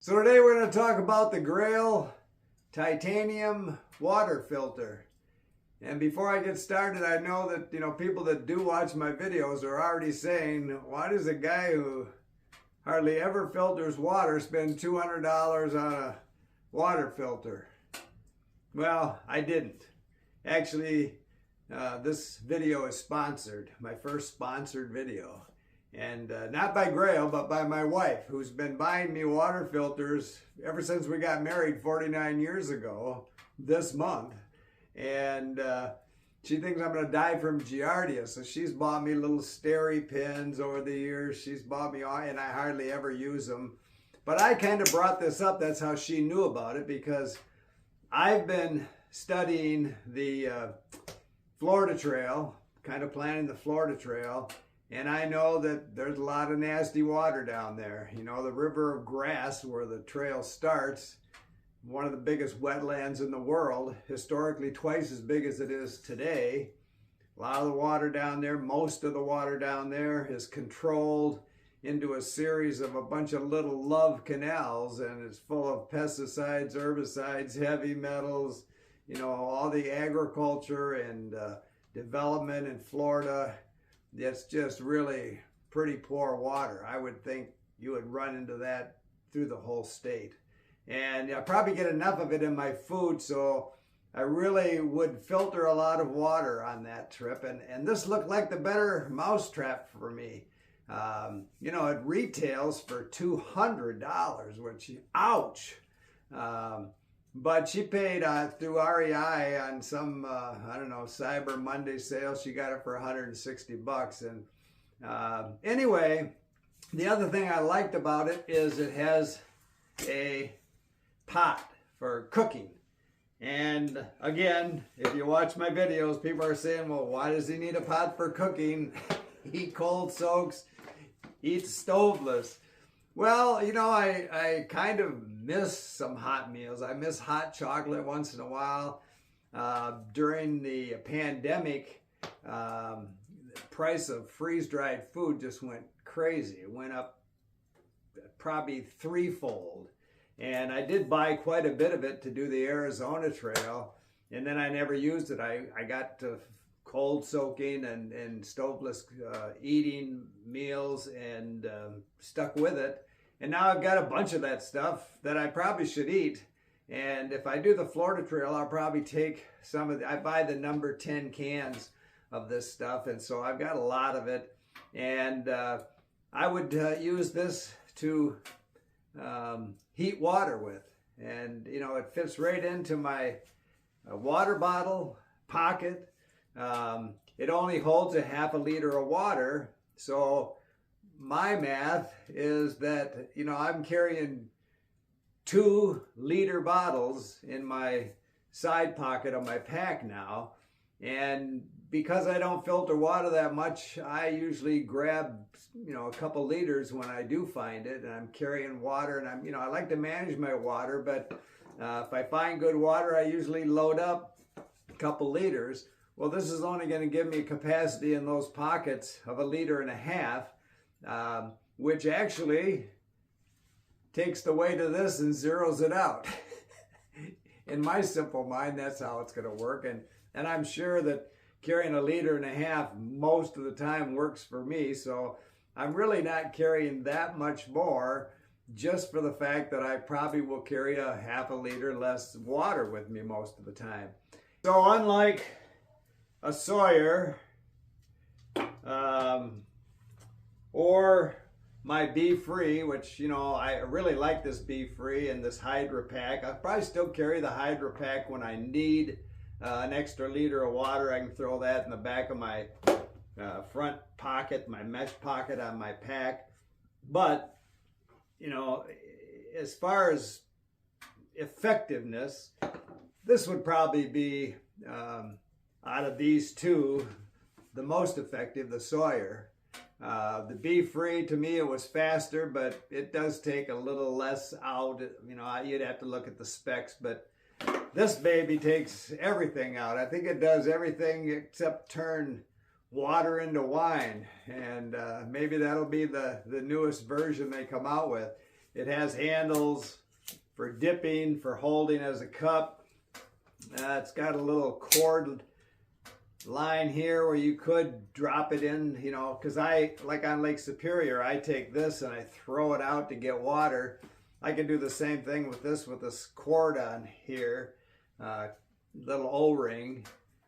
So today we're going to talk about the Grayl Titanium Water Filter. And before I get started, I know that people that do watch my videos are already saying, why does a guy who hardly ever filters water spend $200 on a water filter? Well, I didn't. Actually, this video is sponsored, my first sponsored video. And not by Grayl, but by my wife, who's been buying me water filters ever since we got married 49 years ago this month. And she thinks I'm going to die from Giardia, so she's bought me little steri pins over the years. She's bought me all, and I hardly ever use them. But I kind of brought this up. That's how she knew about it, because I've been studying the Florida Trail, kind of planning the Florida Trail. And I know that there's a lot of nasty water down there. You know, the River of Grass, where the trail starts, one of the biggest wetlands in the world, historically twice as big as it is today. A lot of the water down there, most of the water down there is controlled into a series of a bunch of little love canals, and it's full of pesticides, herbicides, heavy metals, all the agriculture and development in Florida. It's just really pretty poor water. I would think you would run into that through the whole state. And I probably get enough of it in my food, so I really would filter a lot of water on that trip. And this looked like the better mousetrap for me. It retails for $200, which, ouch. But she paid through REI on some, Cyber Monday sale. She got it for $160. And anyway, the other thing I liked about it is it has a pot for cooking. And again, if you watch my videos, people are saying, well, why does he need a pot for cooking? Eat cold soaks, eat stoveless. Well, I kind of miss some hot meals. I miss hot chocolate once in a while. During the pandemic, the price of freeze-dried food just went crazy. It went up probably threefold. And I did buy quite a bit of it to do the Arizona Trail, and then I never used it. I got to cold soaking and stoveless eating meals and stuck with it. And now I've got a bunch of that stuff that I probably should eat. And if I do the Florida Trail, I'll probably take some of I buy the number 10 cans of this stuff. And so I've got a lot of it. And I would use this to heat water with. And, it fits right into my water bottle pocket. It only holds a half a liter of water. So my math is that, I'm carrying 2-liter bottles in my side pocket of my pack now. And because I don't filter water that much, I usually grab, a couple liters when I do find it, and I'm carrying water, and I like to manage my water, but if I find good water, I usually load up a couple liters. Well, this is only going to give me capacity in those pockets of 1.5 liters, which actually takes the weight of this and zeroes it out. In my simple mind, that's how it's going to work. And I'm sure that carrying 1.5 liters most of the time works for me. So I'm really not carrying that much more, just for the fact that I probably will carry a 0.5 liter less water with me most of the time. So unlike a Sawyer, or my Be Free, which, I really like this Be Free and this Hydra Pack. I'll probably still carry the Hydra Pack when I need an extra liter of water. I can throw that in the back of my front pocket, my mesh pocket on my pack. But, as far as effectiveness, this would probably be, out of these two, the most effective, the Sawyer. The Be Free, to me, it was faster, but it does take a little less out. You'd have to look at the specs, but this baby takes everything out. I think it does everything except turn water into wine, and maybe that'll be the newest version they come out with. It has handles for dipping, for holding as a cup. It's got a little cord line here where you could drop it in, you know, because like on Lake Superior, I take this and I throw it out to get water. I can do the same thing with this cord on here, little O-ring.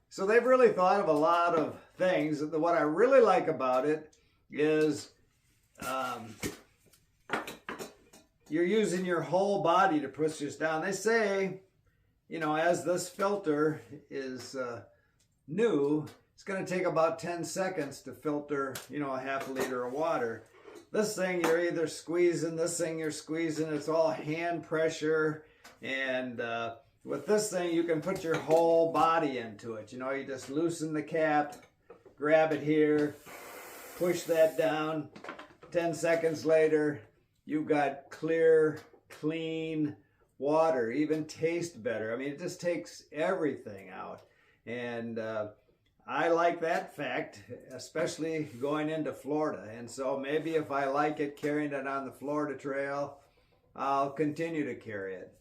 So they've really thought of a lot of things. What I really like about it is you're using your whole body to push this down. They say, you know, as this filter is new, it's going to take about 10 seconds to filter, you know, a half a liter of water. This thing you're either squeezing, this thing you're squeezing, it's all hand pressure. And with this thing, you can put your whole body into it. You know, you just loosen the cap, grab it here, push that down. 10 seconds later, you've got clear, clean water, even taste better. I mean, it just takes everything out. And I like that fact, especially going into Florida. And so maybe if I like it, carrying it on the Florida Trail, I'll continue to carry it.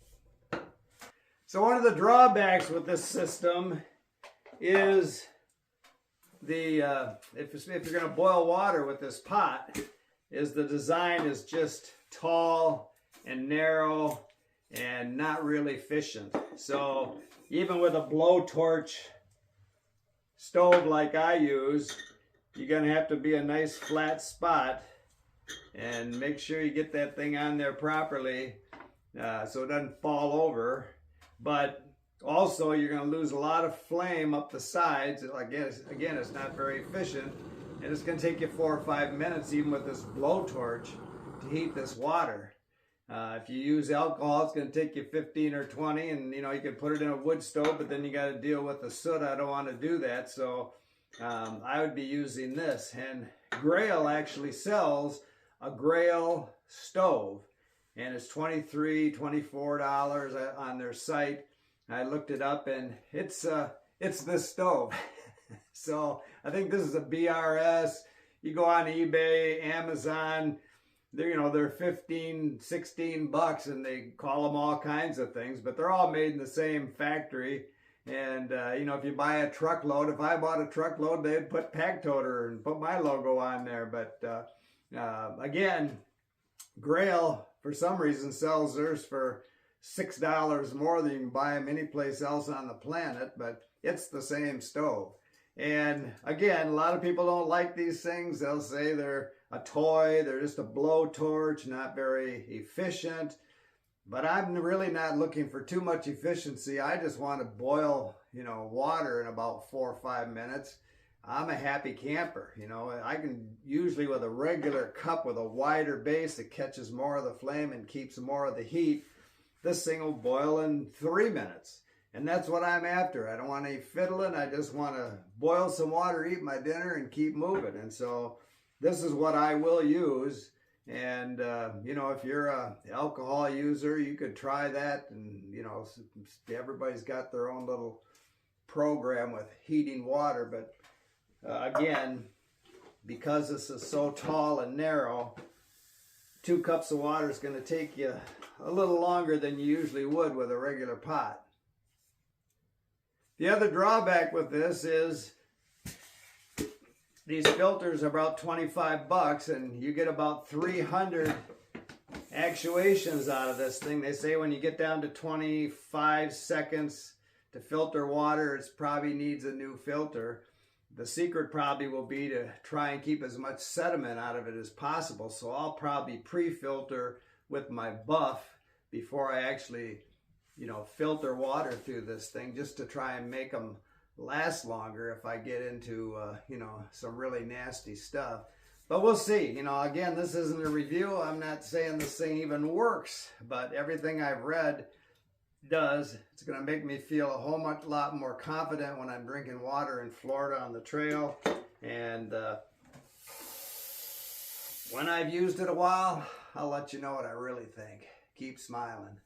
So one of the drawbacks with this system is if you're going to boil water with this pot, is the design is just tall and narrow and not really efficient. So even with a blowtorch stove like I use, you're going to have to be a nice flat spot and make sure you get that thing on there properly so it doesn't fall over. But also you're going to lose a lot of flame up the sides. Again, it's not very efficient, and it's going to take you 4 or 5 minutes even with this blowtorch to heat this water. If you use alcohol, it's going to take you 15 or 20, and you know, you can put it in a wood stove, but then you got to deal with the soot. I don't want to do that, so I would be using this. And Grayl actually sells a Grayl stove, and it's $23, $24 on their site. I looked it up, and it's this stove. So I think this is a BRS. You go on eBay, Amazon, they're 15, 16 bucks, and they call them all kinds of things, but they're all made in the same factory. And you know, if you buy a truckload, if I bought a truckload, they'd put PACKTOTER and put my logo on there. But again, Grayl for some reason sells theirs for $6 more than you can buy them any place else on the planet, but it's the same stove. And again, a lot of people don't like these things. They'll say they're a toy, they're just a blowtorch, not very efficient. But I'm really not looking for too much efficiency. I just want to boil, you know, water in about 4 or 5 minutes. I'm a happy camper. You know, I can usually, with a regular cup with a wider base that catches more of the flame and keeps more of the heat, this thing will boil in 3 minutes. And that's what I'm after. I don't want any fiddling. I just want to boil some water, eat my dinner, and keep moving. And so this is what I will use. And, you know, if you're an alcohol user, you could try that. And, you know, everybody's got their own little program with heating water. But, again, because this is so tall and narrow, 2 cups of water is going to take you a little longer than you usually would with a regular pot. The other drawback with this is these filters are about 25 bucks, and you get about 300 actuations out of this thing. They say when you get down to 25 seconds to filter water, it probably needs a new filter. The secret probably will be to try and keep as much sediment out of it as possible. So I'll probably pre-filter with my buff before I actually, you know, filter water through this thing, just to try and make them last longer if I get into, you know, some really nasty stuff. But we'll see. You know, again, this isn't a review. I'm not saying this thing even works, but everything I've read does. It's going to make me feel a whole lot more confident when I'm drinking water in Florida on the trail. And when I've used it a while, I'll let you know what I really think. Keep smiling.